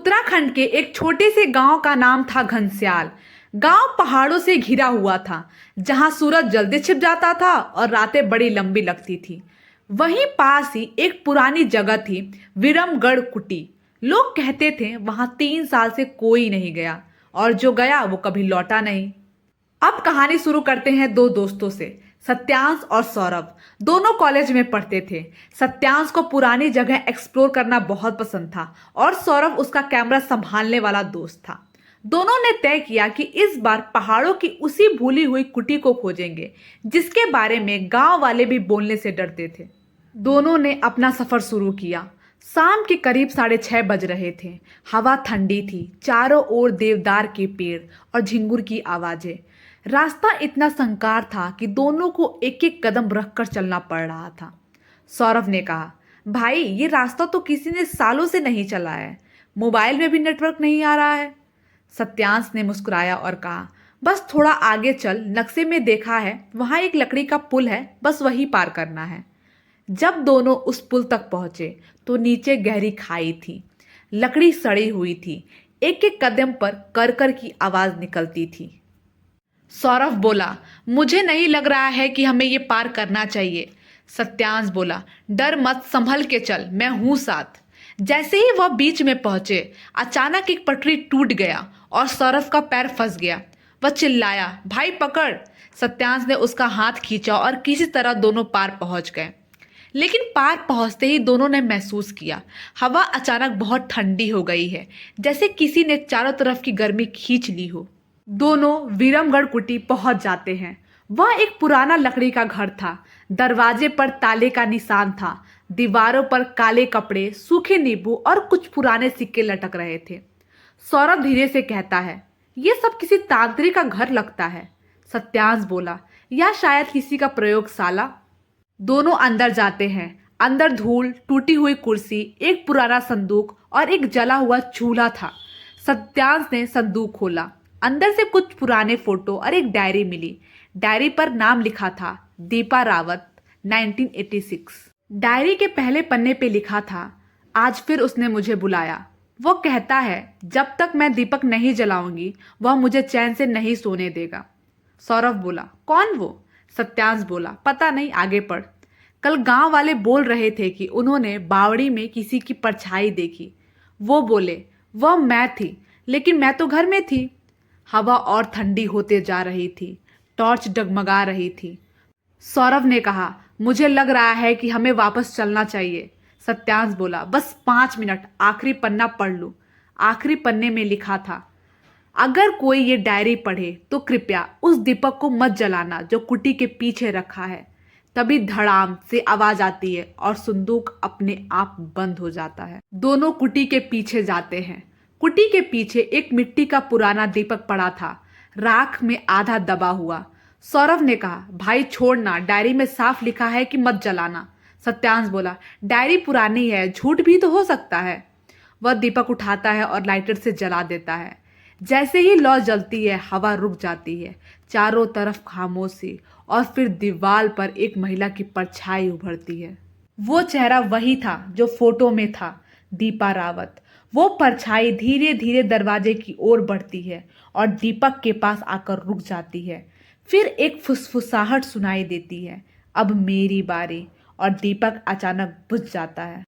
उत्तराखंड के एक छोटे से गांव का नाम था घनस्याल। गांव पहाड़ों से घिरा हुआ था, जहां सूरज जल्दी छिप जाता था और रातें बड़ी लंबी लगती थी। वहीं पास ही एक पुरानी जगह थी, विरमगढ़ कुटी। लोग कहते थे वहां 3 साल से कोई नहीं गया, और जो गया वो कभी लौटा नहीं। अब कहानी शुरू करते हैं दो दोस्तों से, सत्यांश और सौरभ। दोनों कॉलेज में पढ़ते थे। सत्यांश को पुरानी जगह एक्सप्लोर करना बहुत पसंद था और सौरभ उसका कैमरा संभालने वाला दोस्त था। दोनों ने तय किया कि इस बार पहाड़ों की उसी भूली हुई कुटी को खोजेंगे, जिसके बारे में गांव वाले भी बोलने से डरते थे। दोनों ने अपना सफर शुरू किया। शाम के करीब 6:30 बज रहे थे। हवा ठंडी थी, चारों ओर देवदार के पेड़ और झिंगुर की आवाजें। रास्ता इतना संकार था कि दोनों को एक एक कदम रखकर चलना पड़ रहा था। सौरभ ने कहा, भाई ये रास्ता तो किसी ने सालों से नहीं चला है, मोबाइल में भी नेटवर्क नहीं आ रहा है। सत्यांश ने मुस्कुराया और कहा, बस थोड़ा आगे चल, नक्शे में देखा है, वहां एक लकड़ी का पुल है, बस वही पार करना है। जब दोनों उस पुल तक पहुंचे तो नीचे गहरी खाई थी। लकड़ी सड़ी हुई थी, एक एक कदम पर कर की आवाज निकलती थी। सौरभ बोला, मुझे नहीं लग रहा है कि हमें ये पार करना चाहिए। सत्यांश बोला, डर मत, संभल के चल, मैं हूं साथ। जैसे ही वह बीच में पहुंचे, अचानक एक पटरी टूट गया और सौरभ का पैर फंस गया। वह चिल्लाया, भाई पकड़। सत्यांश ने उसका हाथ खींचा और किसी तरह दोनों पार पहुंच गए। लेकिन पार पहुंचते ही दोनों ने महसूस किया, हवा अचानक बहुत ठंडी हो गई है, जैसे किसी ने चारों तरफ की गर्मी खींच ली हो। दोनों विरमगढ़ कुटी पहुंच जाते हैं। वह एक पुराना लकड़ी का घर था। दरवाजे पर ताले का निशान था। दीवारों पर काले कपड़े, सूखे नींबू और कुछ पुराने सिक्के लटक रहे थे। सौरभ धीरे से कहता है, यह सब किसी तांत्रिक का घर लगता है। सत्यांश बोला, या शायद किसी का प्रयोगशाला। दोनों अंदर जाते हैं। अंदर धूल, टूटी हुई कुर्सी, एक पुराना संदूक और एक जला हुआ चूल्हा था। सत्यांश ने संदूक खोला। अंदर से कुछ पुराने फोटो और एक डायरी मिली। डायरी पर नाम लिखा था, दीपा रावत, 1986। डायरी के पहले पन्ने पे लिखा था, आज फिर उसने मुझे बुलाया। वो कहता है, जब तक मैं दीपक नहीं जलाऊंगी वह मुझे चैन से नहीं सोने देगा। सौरभ बोला, कौन वो? सत्यांश बोला, पता नहीं, आगे पढ़। कल गांव वाले बोल रहे थे कि उन्होंने बावड़ी में किसी की परछाई देखी। वो बोले, वह मैं थी, लेकिन मैं तो घर में थी। हवा और ठंडी होते जा रही थी। टॉर्च डगमगा रही थी। सौरभ ने कहा, मुझे लग रहा है कि हमें वापस चलना चाहिए। सत्यांश बोला, बस 5 मिनट, आखिरी पन्ना पढ़ लूं। आखिरी पन्ने में लिखा था, अगर कोई ये डायरी पढ़े तो कृपया उस दीपक को मत जलाना जो कुटी के पीछे रखा है। तभी धड़ाम से आवाज आती है और संदूक अपने आप बंद हो जाता है। दोनों कुटी के पीछे जाते हैं। कुटी के पीछे एक मिट्टी का पुराना दीपक पड़ा था, राख में आधा दबा हुआ। सौरभ ने कहा, भाई छोड़ना, डायरी में साफ लिखा है कि मत जलाना। सत्यांश बोला, डायरी पुरानी है, झूठ भी तो हो सकता है। वह दीपक उठाता है और लाइटर से जला देता है। जैसे ही लौ जलती है, हवा रुक जाती है। चारों तरफ खामोशी और फिर दीवार पर एक महिला की परछाई उभरती है। वो चेहरा वही था जो फोटो में था, दीपा रावत। वो परछाई धीरे धीरे दरवाजे की ओर बढ़ती है और दीपक के पास आकर रुक जाती है। फिर एक फुसफुसाहट सुनाई देती है, अब मेरी बारी, और दीपक अचानक बुझ जाता है।